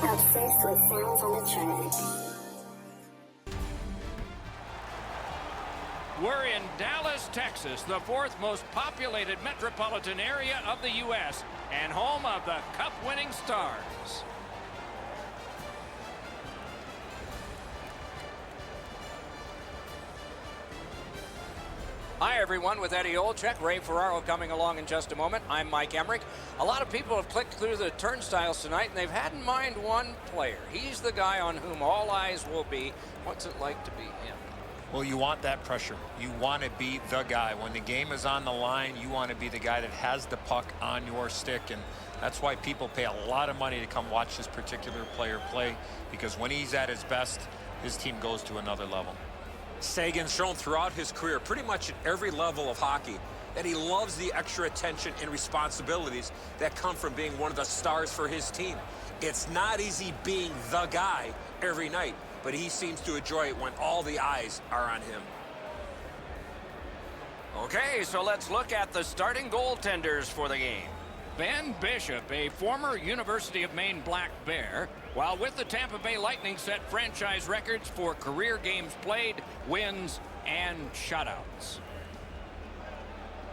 Obsessed with sounds on the track. We're in Dallas, Texas, the fourth most populated metropolitan area of the U.S. and home of the Cup-winning Stars. Hi, everyone. With Eddie Olczyk, Ray Ferraro coming along in just a moment. I'm Mike Emmerich. A lot of people have clicked through the turnstiles tonight, and they've had in mind one player. He's the guy on whom all eyes will be. What's it like to be him? Well, you want that pressure. You want to be the guy. When the game is on the line, you want to be the guy that has the puck on your stick, and that's why people pay a lot of money to come watch this particular player play, because when he's at his best, his team goes to another level. Sagan's shown throughout his career, pretty much at every level of hockey, that he loves the extra attention and responsibilities that come from being one of the stars for his team. It's not easy being the guy every night, but he seems to enjoy it when all the eyes are on him. Okay, so let's look at the starting goaltenders for the game. Ben Bishop, a former University of Maine Black Bear, while with the Tampa Bay Lightning set franchise records for career games played, wins, and shutouts.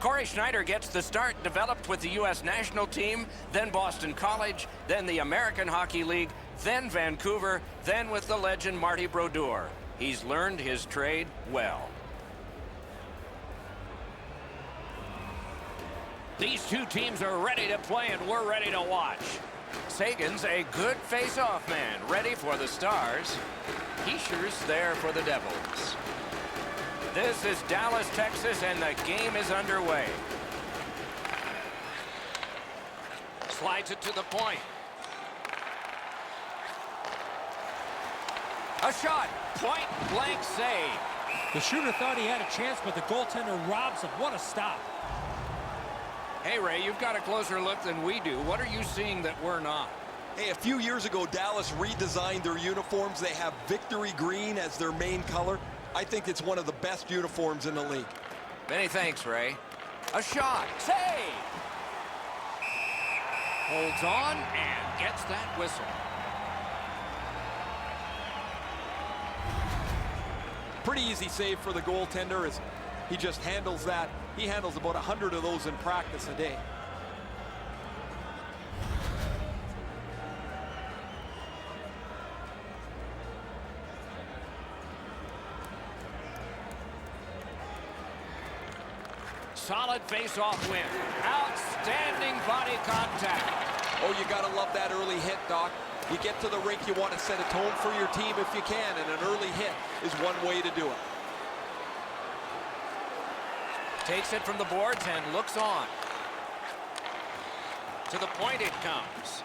Corey Schneider gets the start, developed with the U.S. national team, then Boston College, then the American Hockey League, then Vancouver, then with the legend Marty Brodeur. He's learned his trade well. These two teams are ready to play, and we're ready to watch. Sagan's a good face-off man, ready for the Stars. Heischer's there for the Devils. This is Dallas, Texas, and the game is underway. Slides it to the point. A shot, point-blank save. The shooter thought he had a chance, but the goaltender robs him. What a stop. Hey, Ray, you've got a closer look than we do. What are you seeing that we're not? Hey, a few years ago, Dallas redesigned their uniforms. They have victory green as their main color. I think it's one of the best uniforms in the league. Many thanks, Ray. A shot. Save! Holds on and gets that whistle. Pretty easy save for the goaltender as he just handles that. He handles about 100 of those in practice a day. Solid face-off win. Outstanding body contact. Oh, you gotta love that early hit, Doc. You get to the rink, you want to set a tone for your team if you can, and an early hit is one way to do it. Takes it from the boards and looks on. To the point it comes.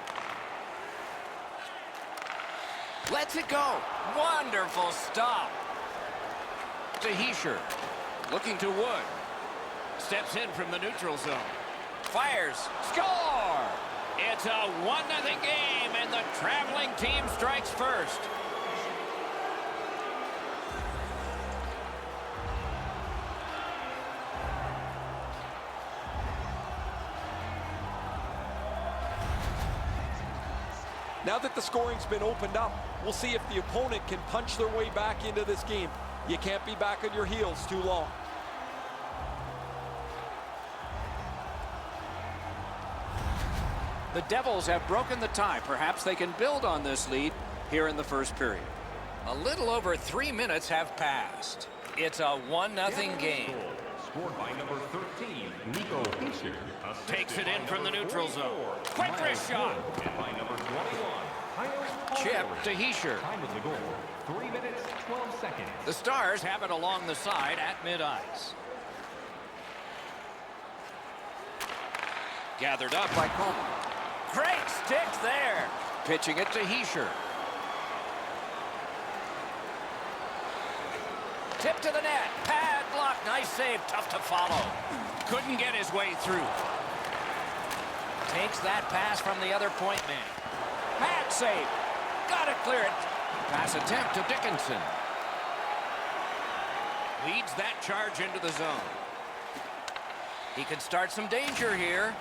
Lets it go. Wonderful stop. To Hischer. Looking to Wood. Steps in from the neutral zone. Fires. Score! It's a 1-0 game, and the traveling team strikes first. Now that the scoring's been opened up, we'll see if the opponent can punch their way back into this game. You can't be back on your heels too long. The Devils have broken the tie. Perhaps they can build on this lead here in the first period. A little over 3 minutes have passed. It's a 1-0 game. Scored by number 13, Nico Hischer. Takes it in from the neutral zone. Quick wrist shot. And by number 21, Chip to Hischer. Time of the goal, 3 minutes, 12 seconds. The Stars have it along the side at mid-ice. Gathered up by Coleman. Great stick there. Pitching it to Hischer. Tip to the net. Pad block. Nice save. Tough to follow. Couldn't get his way through. Takes that pass from the other point man. Pad save. Got it cleared. Pass attempt to Dickinson. Leads that charge into the zone. He could start some danger here.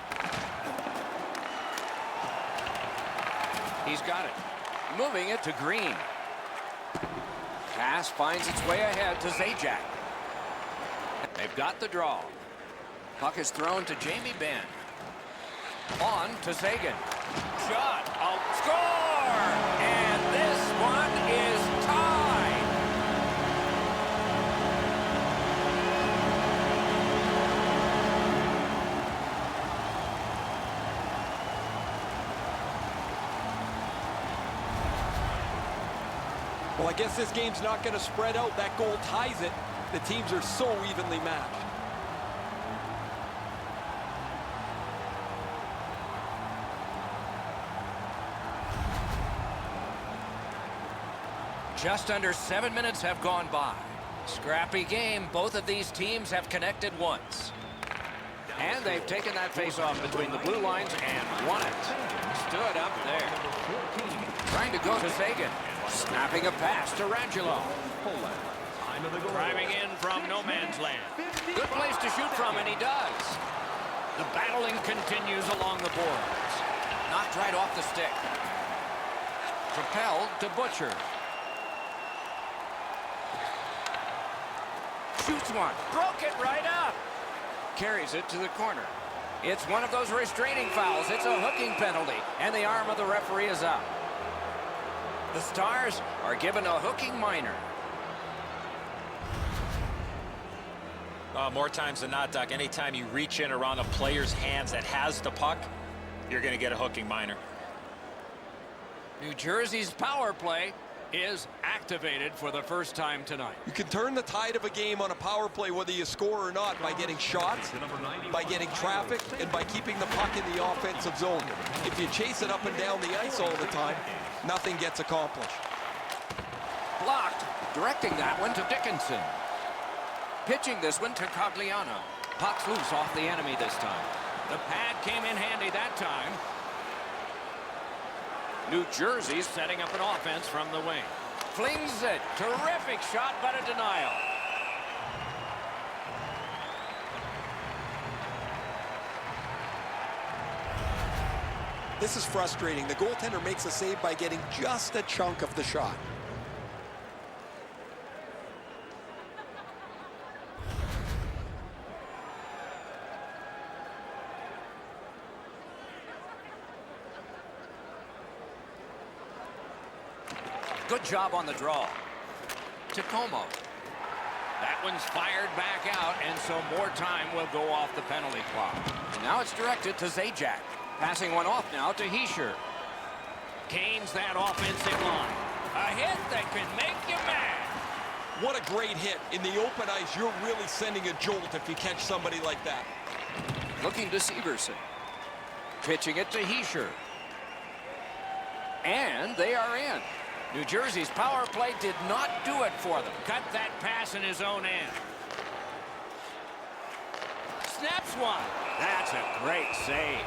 He's got it. Moving it to Green. Pass finds its way ahead to Zajac. They've got the draw. Puck is thrown to Jamie Benn. On to Sagan. Shot. Out. Score! And this one is tied. Well, I guess this game's not going to spread out. That goal ties it. The teams are so evenly matched. Just under 7 minutes have gone by. Scrappy game. Both of these teams have connected once. And they've taken that face-off between the blue lines and won it. Stood up there. Trying to go to Sagan. Snapping a pass to Rangelo. Driving in from no man's land. Good place to shoot from, and he does. The battling continues along the boards. Knocked right off the stick. Propelled to Butcher. Shoots one. Broke it right up. Carries it to the corner. It's one of those restraining fouls. It's a hooking penalty, and the arm of the referee is up. The Stars are given a hooking minor. More times than not, Doc, anytime you reach in around a player's hands that has the puck, you're going to get a hooking minor. New Jersey's power play is activated for the first time tonight. You can turn the tide of a game on a power play whether you score or not by getting shots, by getting traffic, and by keeping the puck in the offensive zone. If you chase it up and down the ice all the time, nothing gets accomplished. Blocked. Directing that one to Dickinson. Pitching this one to Cogliano. Puck's loose off the enemy this time. The pad came in handy that time. New Jersey's setting up an offense from the wing. Flings it. Terrific shot, but a denial. This is frustrating. The goaltender makes a save by getting just a chunk of the shot. Good job on the draw. Tacoma. That one's fired back out, and so more time will go off the penalty clock. And now it's directed to Zajac. Passing one off now to Hischier. Gains that offensive line. A hit that could make you mad. What a great hit. In the open ice, you're really sending a jolt if you catch somebody like that. Looking to Severson. Pitching it to Hischier. And they are in. New Jersey's power play did not do it for them. Cut that pass in his own end. Snaps one. That's a great save.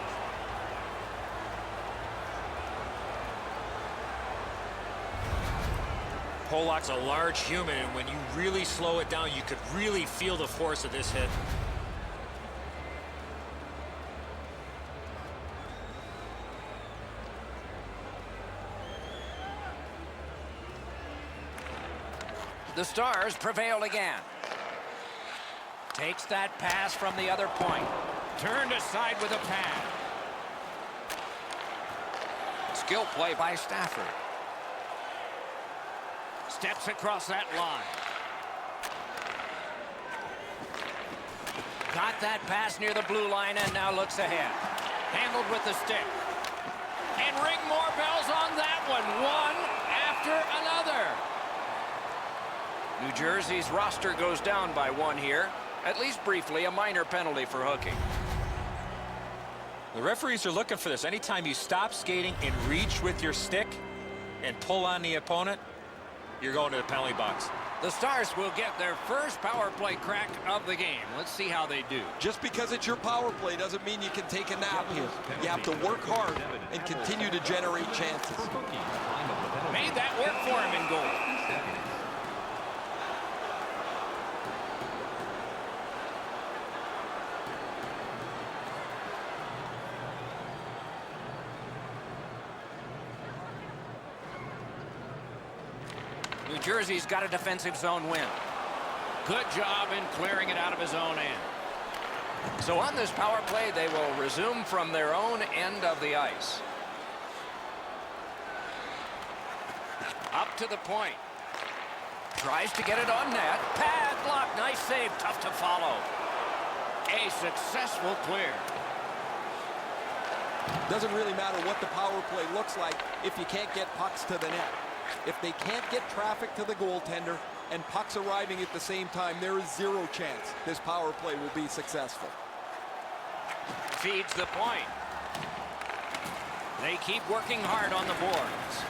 Polak's a large human, and when you really slow it down, you could really feel the force of this hit. The Stars prevail again. Takes that pass from the other point. Turned aside with a pad. Skill play by Stafford. Steps across that line. Got that pass near the blue line and now looks ahead. Handled with the stick. And ring more bells on that one. One after another. New Jersey's roster goes down by one here. At least briefly, a minor penalty for hooking. The referees are looking for this. Anytime you stop skating and reach with your stick and pull on the opponent, you're going to the penalty box. The Stars will get their first power play crack of the game. Let's see how they do. Just because it's your power play doesn't mean you can take a nap here. You have to work hard and continue to generate chances. Made that work for him in goal. New Jersey's got a defensive zone win. Good job in clearing it out of his own end. So on this power play, they will resume from their own end of the ice. Up to the point. Tries to get it on net. Pad block. Nice save. Tough to follow. A successful clear. Doesn't really matter what the power play looks like if you can't get pucks to the net. If they can't get traffic to the goaltender and pucks arriving at the same time, there is zero chance this power play will be successful. Feeds the point. They keep working hard on the boards.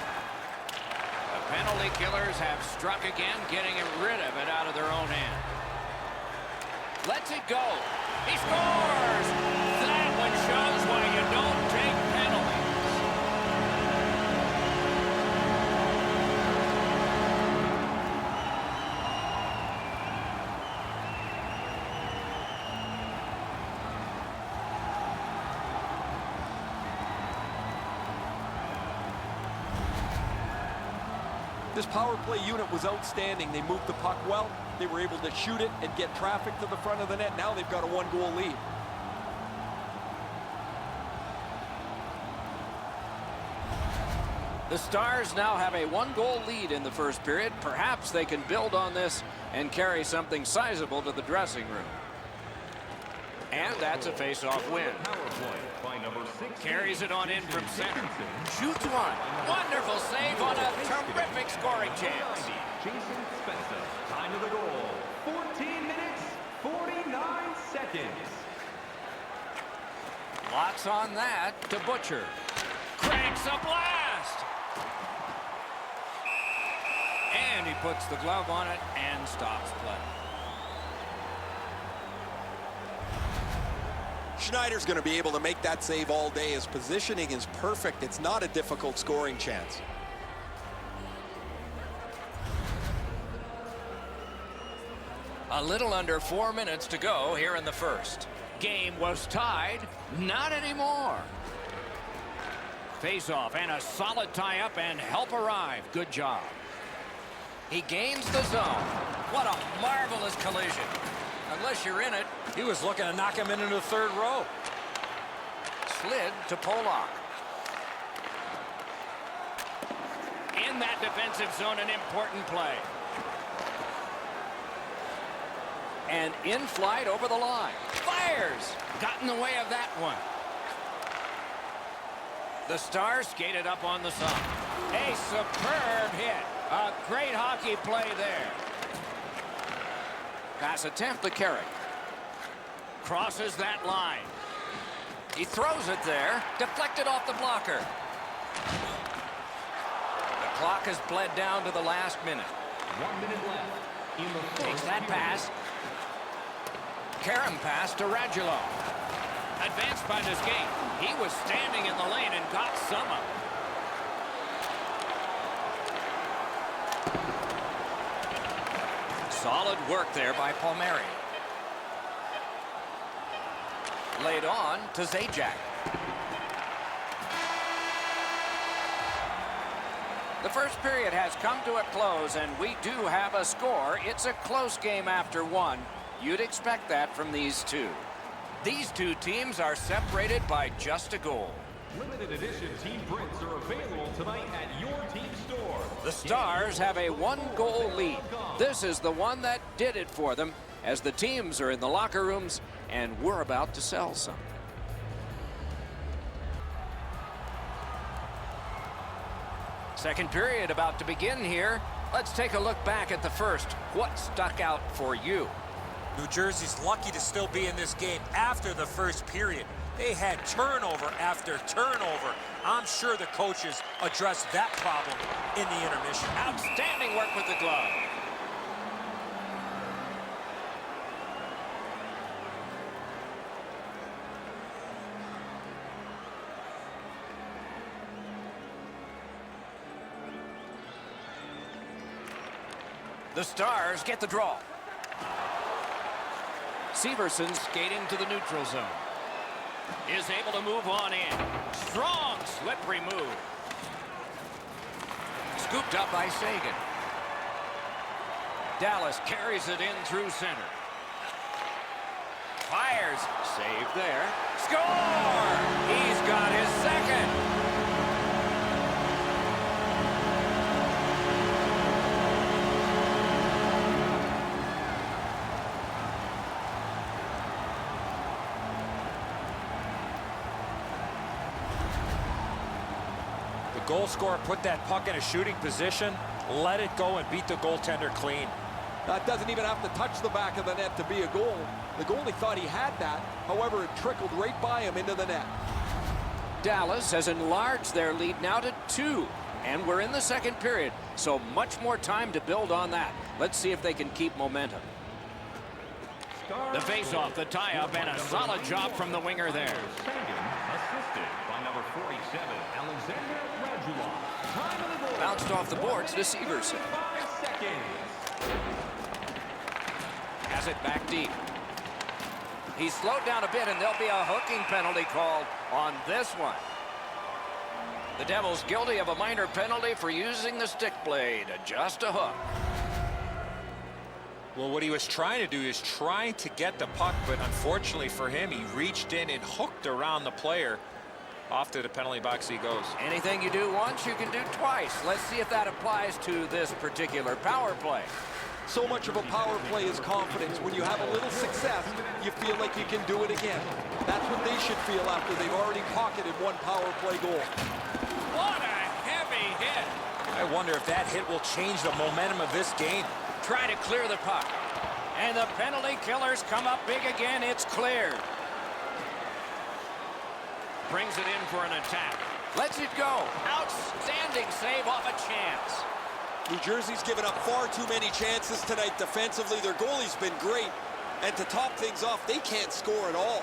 The penalty killers have struck again, getting rid of it out of their own hand. Lets it go. He scores! That one shows why you don't take penalties. This power play unit was outstanding. They moved the puck well. They were able to shoot it and get traffic to the front of the net. Now they've got a one-goal lead. The Stars now have a one-goal lead in the first period. Perhaps they can build on this and carry something sizable to the dressing room. And that's a face-off win. Carries it on in from center. Shoots one. Wonderful save on a terrific scoring chance. Jason Spencer. Time of the goal. 14 minutes, 49 seconds. Lots on that to Butcher. Cranks a blast. And he puts the glove on it and stops play. Schneider's going to be able to make that save all day. His positioning is perfect. It's not a difficult scoring chance. A little under 4 minutes to go here in the first. Game was tied. Not anymore. Face-off and a solid tie-up and help arrive. Good job. He gains the zone. What a marvelous collision. Unless you're in it. He was looking to knock him into the third row. Slid to Polak. In that defensive zone, an important play. And in flight over the line. Fires! Got in the way of that one. The Stars skated up on the side. A superb hit. A great hockey play there. Pass attempt to Carrick. Crosses that line. He throws it there. Deflected off the blocker. The clock has bled down to the last minute. 1 minute left in the first Takes that period. pass. Karam pass to Radulov. Advanced by this game. He was standing in the lane and got some of it. Solid work there by Palmieri. Laid on to Zajac. The first period has come to a close, and we do have a score. It's a close game after one. You'd expect that from these two. These two teams are separated by just a goal. Limited edition team prints are available tonight at your team store. The Stars have a one-goal lead. This is the one that did it for them, as the teams are in the locker rooms and we're about to sell some. Second period about to begin here. Let's take a look back at the first. What stuck out for you? New Jersey's lucky to still be in this game after the first period. They had turnover after turnover. I'm sure the coaches addressed that problem in the intermission. Outstanding work with the glove. The Stars get the draw. Severson skating to the neutral zone. Is able to move on in. Strong, slippery move. Scooped up by Sagan. Dallas carries it in through center. Fires. Save there. Score! He's got his second. The goal scorer put that puck in a shooting position, let it go, and beat the goaltender clean. That doesn't even have to touch the back of the net to be a goal. The goalie thought he had that. However, it trickled right by him into the net. Dallas has enlarged their lead now to 2. And we're in the second period, so much more time to build on that. Let's see if they can keep momentum. The face-off, the tie-up, and a solid job from the winger there. Assisted by number 47, Alexander Radulov. Time of the goal. Bounced off the boards to Severson. 5 seconds. Has it back deep. He's slowed down a bit, and there'll be a hooking penalty called on this one. The Devils guilty of a minor penalty for using the stick blade. Just a hook. Well, what he was trying to do is trying to get the puck, but unfortunately for him, he reached in and hooked around the player. Off to the penalty box he goes. Anything you do once, you can do twice. Let's see if that applies to this particular power play. So much of a power play is confidence. When you have a little success, you feel like you can do it again. That's what they should feel after they've already pocketed one power play goal. What a heavy hit. I wonder if that hit will change the momentum of this game. Try to clear the puck. And the penalty killers come up big again. It's cleared. Brings it in for an attack. Lets it go. Outstanding save off a chance. New Jersey's given up far too many chances tonight defensively. Their goalie's been great. And to top things off, they can't score at all.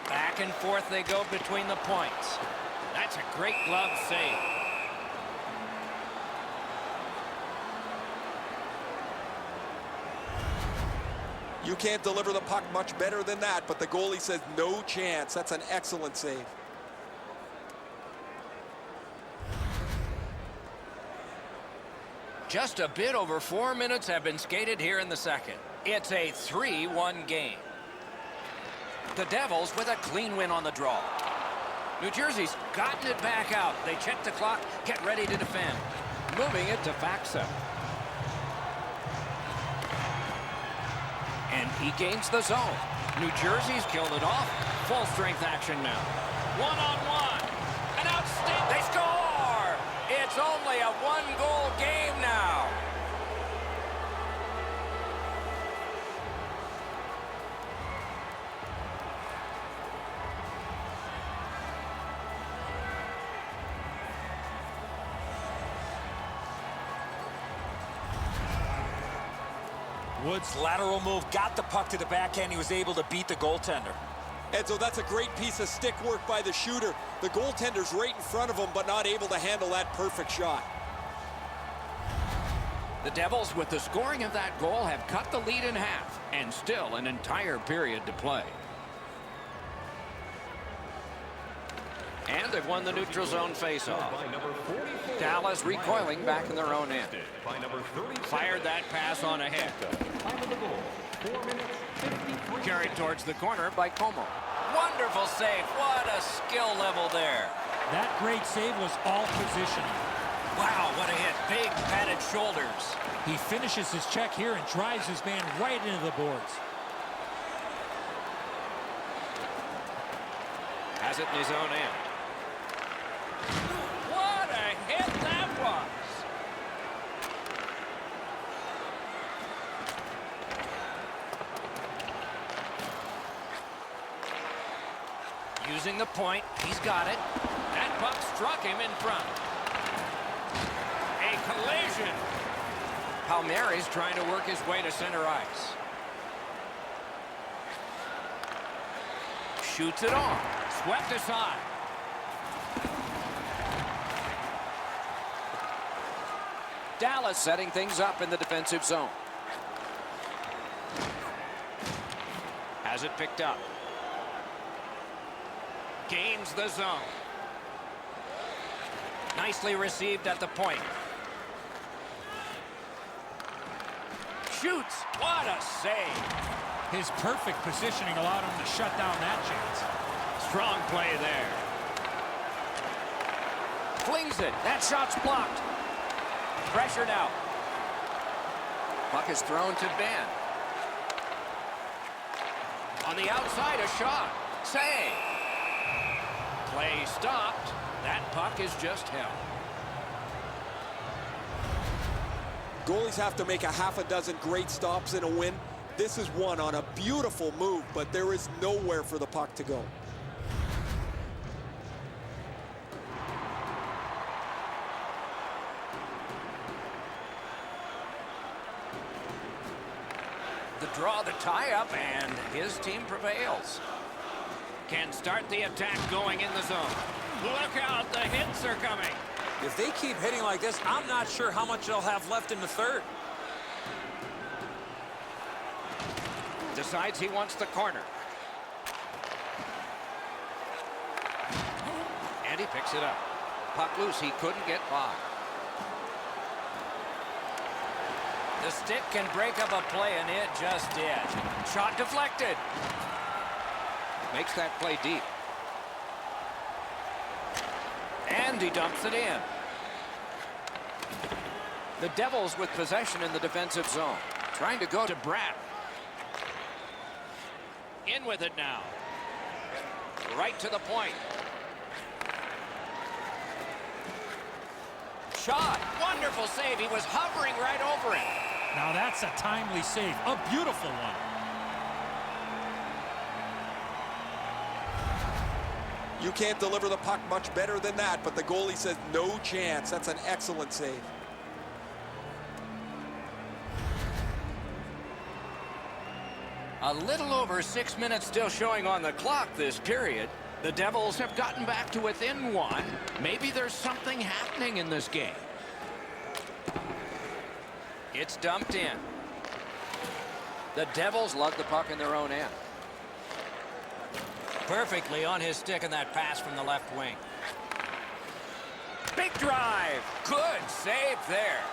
Back and forth they go between the points. That's a great glove save. You can't deliver the puck much better than that, but the goalie says no chance. That's an excellent save. Just a bit over 4 minutes have been skated here in the second. It's a 3-1 game. The Devils with a clean win on the draw. New Jersey's gotten it back out. They check the clock, get ready to defend. Moving it to Faxa. And he gains the zone. New Jersey's killed it off. Full strength action now. One-on-one. An outstanding. They score! It's only a one-goal game now. Woods' lateral move got the puck to the backhand. He was able to beat the goaltender. And so that's a great piece of stick work by the shooter. The goaltender's right in front of him, but not able to handle that perfect shot. The Devils, with the scoring of that goal, have cut the lead in half, and still an entire period to play. And they've won the neutral zone faceoff. Dallas recoiling back in their own end. Fired that pass on ahead. Carried towards the corner by Como. Wonderful save. What a skill level there. That great save was all positioning. Wow, what a hit. Big padded shoulders. He finishes his check here and drives his man right into the boards. Has it in his own end. What a hit that was. Using the point, he's got it. That puck struck him in front. A collision. Palmieri's trying to work his way to center ice. Shoots it on. Swept aside. Dallas setting things up in the defensive zone. Has it picked up. Gains the zone. Nicely received at the point. shoots. What a save. His perfect positioning allowed him to shut down that chance. Strong play there. Flings it. That shot's blocked. Pressure now. Puck is thrown to Ben. On the outside, a shot. Save. Play stopped. That puck is just held. Goalies have to make a half a dozen great stops in a win. This is one on a beautiful move, but there is nowhere for the puck to go. The draw, the tie-up, and his team prevails. Can start the attack going in the zone. Look out, the hits are coming. If they keep hitting like this, I'm not sure how much they'll have left in the third. Decides he wants the corner. And he picks it up. Puck loose, he couldn't get by. The stick can break up a play, and it just did. Shot deflected. Makes that play deep. And he dumps it in. The Devils with possession in the defensive zone. Trying to go to Bratt. In with it now. Right to the point. Shot. Wonderful save. He was hovering right over it. Now that's a timely save. A beautiful one. You can't deliver the puck much better than that, but the goalie says no chance. That's an excellent save. A little over 6 minutes still showing on the clock this period. The Devils have gotten back to within one. Maybe there's something happening in this game. It's dumped in. The Devils lug the puck in their own end. Perfectly on his stick in that pass from the left wing. Big drive. Good save there.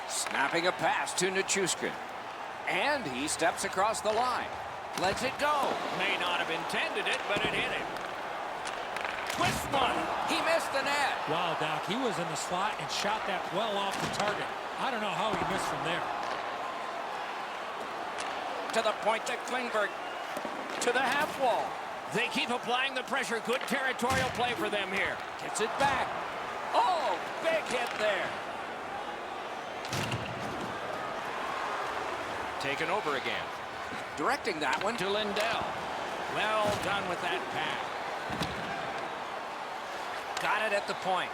Snapping a pass to Nichushkin. And he steps across the line. Lets it go. May not have intended it, but it hit him. Twist one. He missed the net. Wow, Doc, he was in the slot and shot that well off the target. I don't know how he missed from there. To the point to Klingberg. To the half wall. They keep applying the pressure. Good territorial play for them here. Gets it back. Oh, big hit there. Taken over again. Directing that one to Lindell. Well done with that pass. Got it at the point.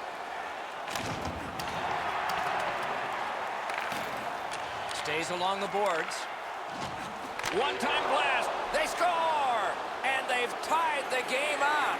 Stays along the boards. One-time blast. They score! And they've tied the game up.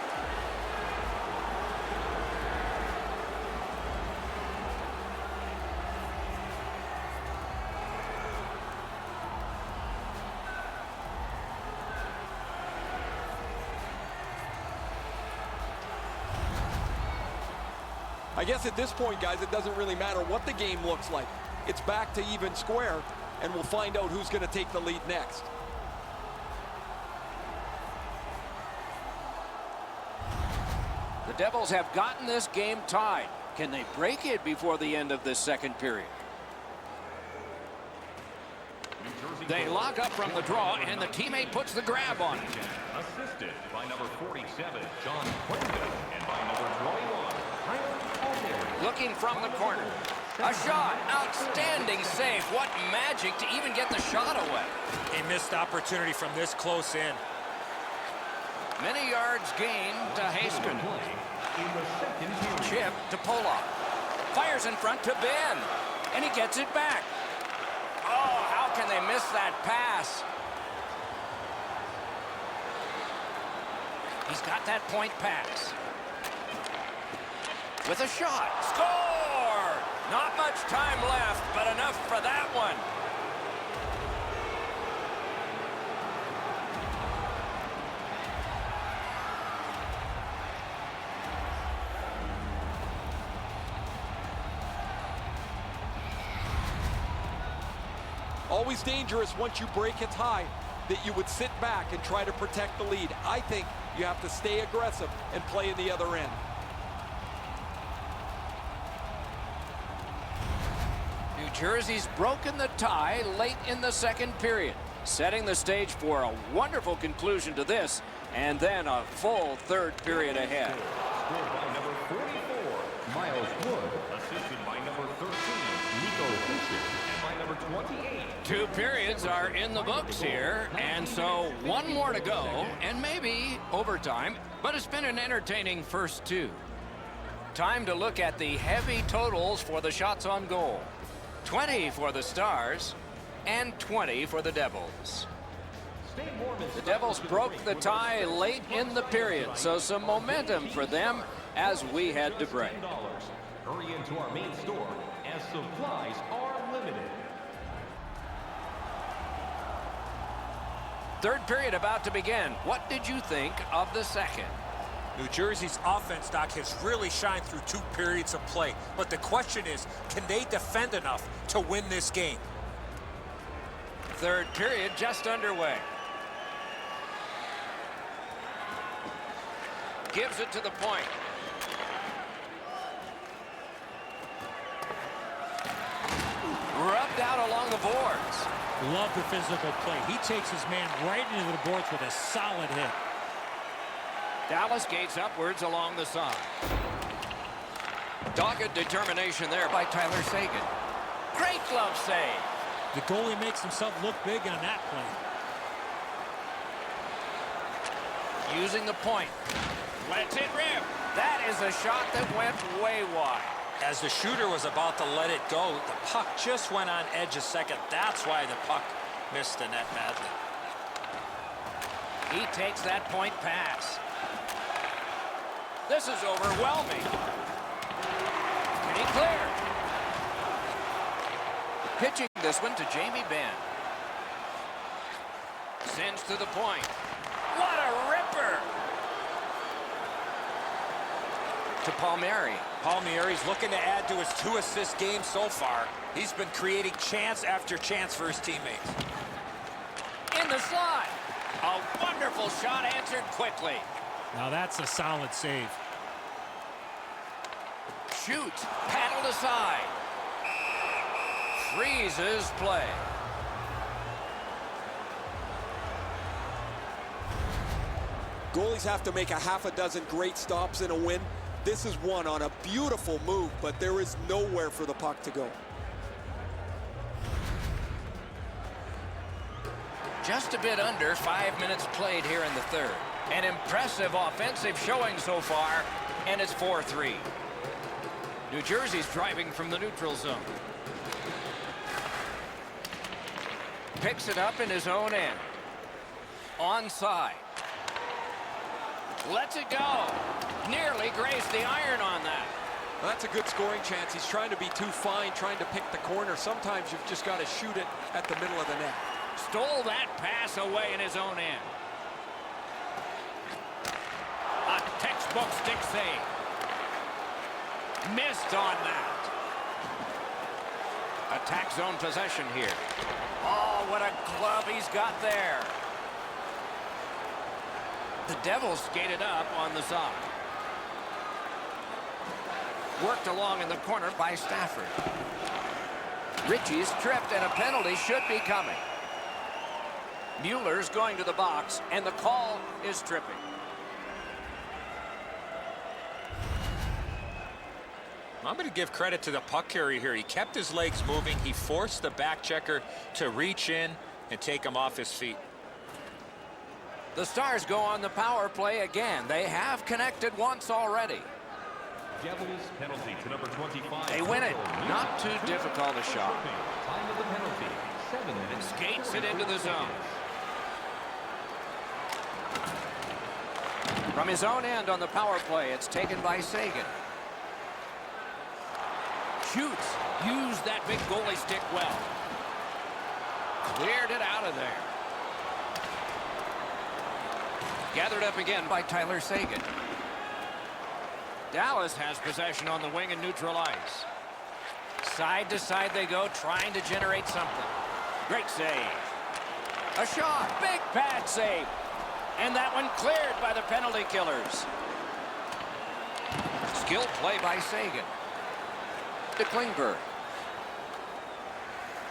I guess at this point, guys, it doesn't really matter what the game looks like. It's back to even square, and we'll find out who's going to take the lead next. The Devils have gotten this game tied. Can they break it before the end of this second period? They lock up from the draw, and the teammate puts the grab on it. Assisted by number 47, John Quinton, and by number 21, Frank. Looking from the corner. A shot. Outstanding save. What magic to even get the shot away. A missed opportunity from this close in. Many yards gained to Haskin. Chip to Polak. Fires in front to Ben. And he gets it back. Oh, how can they miss that pass? He's got that point pass. With a shot. Score! Not much time left, but enough for that one. Always dangerous once you break a tie that you would sit back and try to protect the lead. I think you have to stay aggressive and play in the other end. New Jersey's broken the tie late in the second period, setting the stage for a wonderful conclusion to this, and then a full third period ahead. Scored by number 44, Miles Wood. Assisted by number 13, Nico Fisher. And by number 28. 2 periods are in the books here, and so 1 more to go, and maybe overtime, but it's been an entertaining first 2. Time to look at the heavy totals for the shots on goal. 20 for the Stars, and 20 for the Devils. The Devils broke the tie late in the period, so some momentum for them as we head to break. Hurry into our main store as supplies are limited. Third period about to begin. What did you think of the second? New Jersey's offense, Doc, has really shined through 2 periods of play. But the question is, can they defend enough to win this game? Third period just underway. Gives it to the point. Rubbed out along the boards. Love the physical play. He takes his man right into the boards with a solid hit. Dallas gates upwards along the side. Dogged determination there by Tyler Seguin. Great glove save. The goalie makes himself look big on that play. Using the point. Lets it rip. That is a shot that went way wide. As the shooter was about to let it go, the puck just went on edge a second. That's why the puck missed the net badly. He takes that point pass. This is overwhelming. Can he clear? Pitching this one to Jamie Benn. Sends to the point. What a ripper! To Palmieri. Palmieri's looking to add to his 2-assist game so far. He's been creating chance after chance for his teammates. In the slot. A wonderful shot answered quickly. Now that's a solid save. Shoots. Paddled aside. Freezes play. Goalies have to make a half a dozen great stops in a win. This is one on a beautiful move, but there is nowhere for the puck to go. Just a bit under 5 minutes played here in the third. An impressive offensive showing so far, and it's 4-3. New Jersey's driving from the neutral zone. Picks it up in his own end. Onside. Lets it go. Nearly grazed the iron on that. Well, that's a good scoring chance. He's trying to be too fine, trying to pick the corner. Sometimes you've just got to shoot it at the middle of the net. Stole that pass away in his own end. A textbook stick save. Missed on that. Attack zone possession here. Oh, what a glove he's got there. The Devils skated up on the side. Worked along in the corner by Stafford. Ritchie's tripped and a penalty should be coming. Mueller's going to the box and the call is tripping. I'm going to give credit to the puck carrier here. He kept his legs moving. He forced the back checker to reach in and take him off his feet. The Stars go on the power play again. They have connected once already. Devils penalty to number 25. They win it. Not too difficult a shot. Time of the penalty, 7 minutes. Skates it into the zone. From his own end on the power play, it's taken by Seguin. Shoots. Used that big goalie stick well. Cleared it out of there. Gathered up again by Tyler Seguin. Dallas has possession on the wing in neutral ice. Side to side they go, trying to generate something. Great save. A shot. Big pad save. And that one cleared by the penalty killers. Skilled play by Sagan. To Klingberg.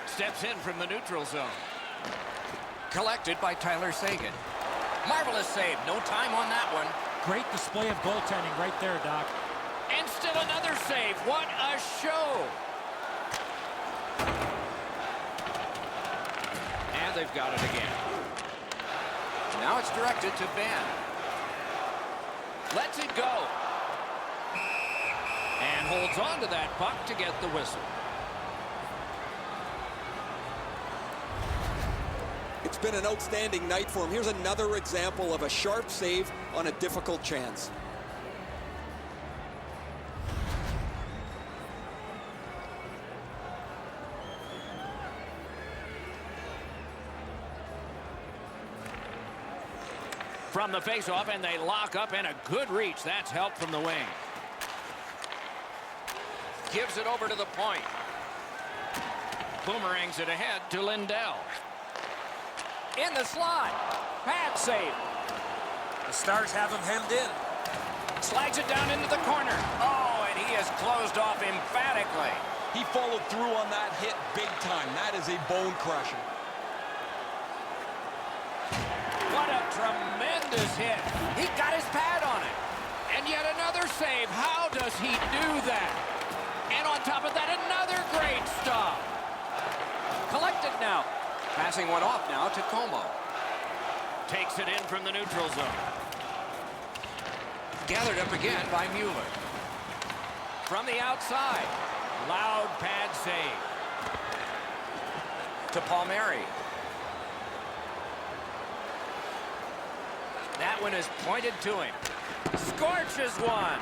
Steps in from the neutral zone. Collected by Tyler Sagan. Marvelous save. No time on that one. Great display of goaltending right there, Doc. And still another save. What a show. And they've got it again. Now it's directed to Ben. Lets it go. And holds on to that puck to get the whistle. It's been an outstanding night for him. Here's another example of a sharp save on a difficult chance. From the faceoff, and they lock up, and a good reach. That's help from the wing. Gives it over to the point. Boomerangs it ahead to Lindell. In the slot. Pad save. The Stars have him hemmed in. Slides it down into the corner. Oh, and he is closed off emphatically. He followed through on that hit big time. That is a bone crusher. What a tremendous hit. He got his pad on it. And yet another save. How does he do that? And on top of that, another great stop. Collected now. Passing one off now to Como. Takes it in from the neutral zone. Gathered up again by Mueller. From the outside. Loud pad save. To Palmieri. That one is pointed to him. Scorches one.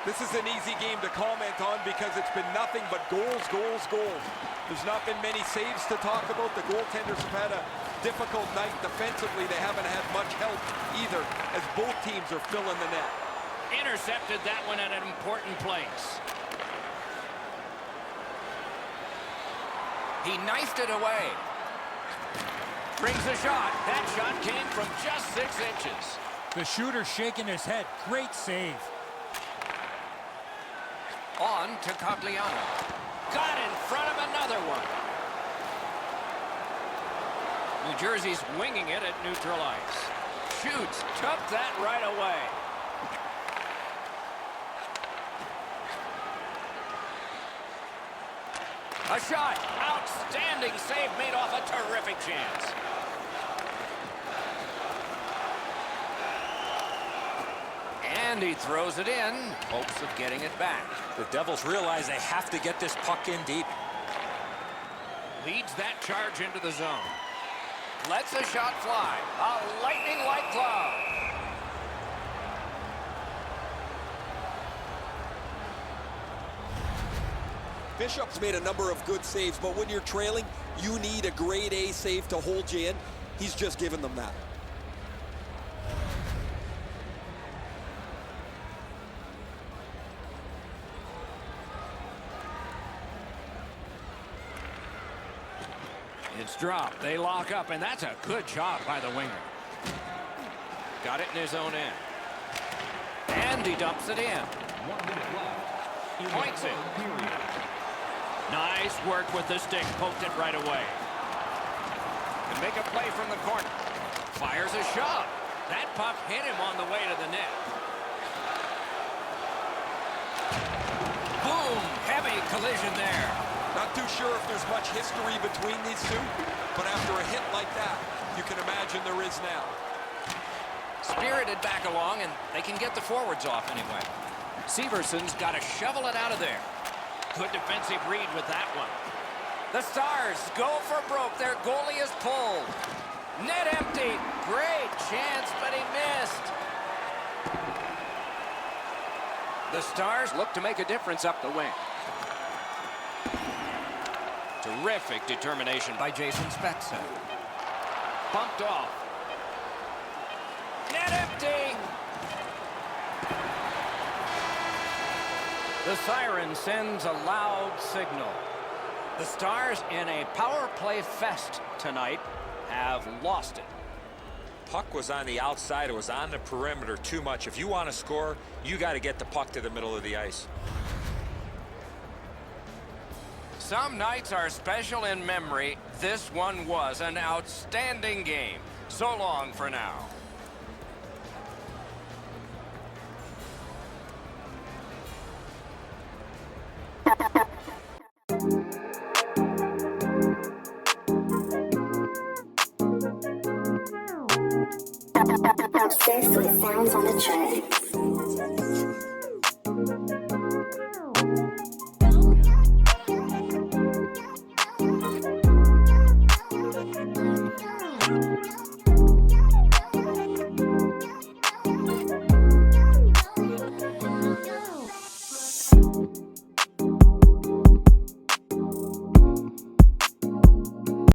This is an easy game to comment on because it's been nothing but goals, goals, goals. There's not been many saves to talk about. The goaltenders have had a difficult night. Defensively, they haven't had much help either as both teams are filling the net. Intercepted that one at an important place. He knifed it away. Brings a shot. That shot came from just 6 inches. The shooter shaking his head. Great save. On to Cogliano. Got in front of another one. New Jersey's winging it at neutral ice. Shoots. Took that right away. A shot. Outstanding save made off a terrific chance. And he throws it in, hopes of getting it back. The Devils realize they have to get this puck in deep. Leads that charge into the zone. Lets a shot fly. A lightning-like cloud. Bishop's made a number of good saves, but when you're trailing, you need a grade A save to hold you in. He's just given them that. It's dropped. They lock up, and that's a good job by the winger. Got it in his own end. And he dumps it in. 1 minute left. Points it. Nice work with the stick. Poked it right away. Can make a play from the corner. Fires a shot. That puck hit him on the way to the net. Boom! Heavy collision there. Not too sure if there's much history between these two, but after a hit like that, you can imagine there is now. Spirited back along, and they can get the forwards off anyway. Severson's got to shovel it out of there. Good defensive read with that one. The Stars go for broke. Their goalie is pulled. Net empty. Great chance, but he missed. The Stars look to make a difference up the wing. Terrific determination by Jason Spezza. Bumped off. Net empty. The siren sends a loud signal. The Stars in a power play fest tonight have lost it. Puck was on the outside. It was on the perimeter too much. If you want to score, you got to get the puck to the middle of the ice. Some nights are special in memory. This one was an outstanding game. So long for now. Obsessed with sounds on the track.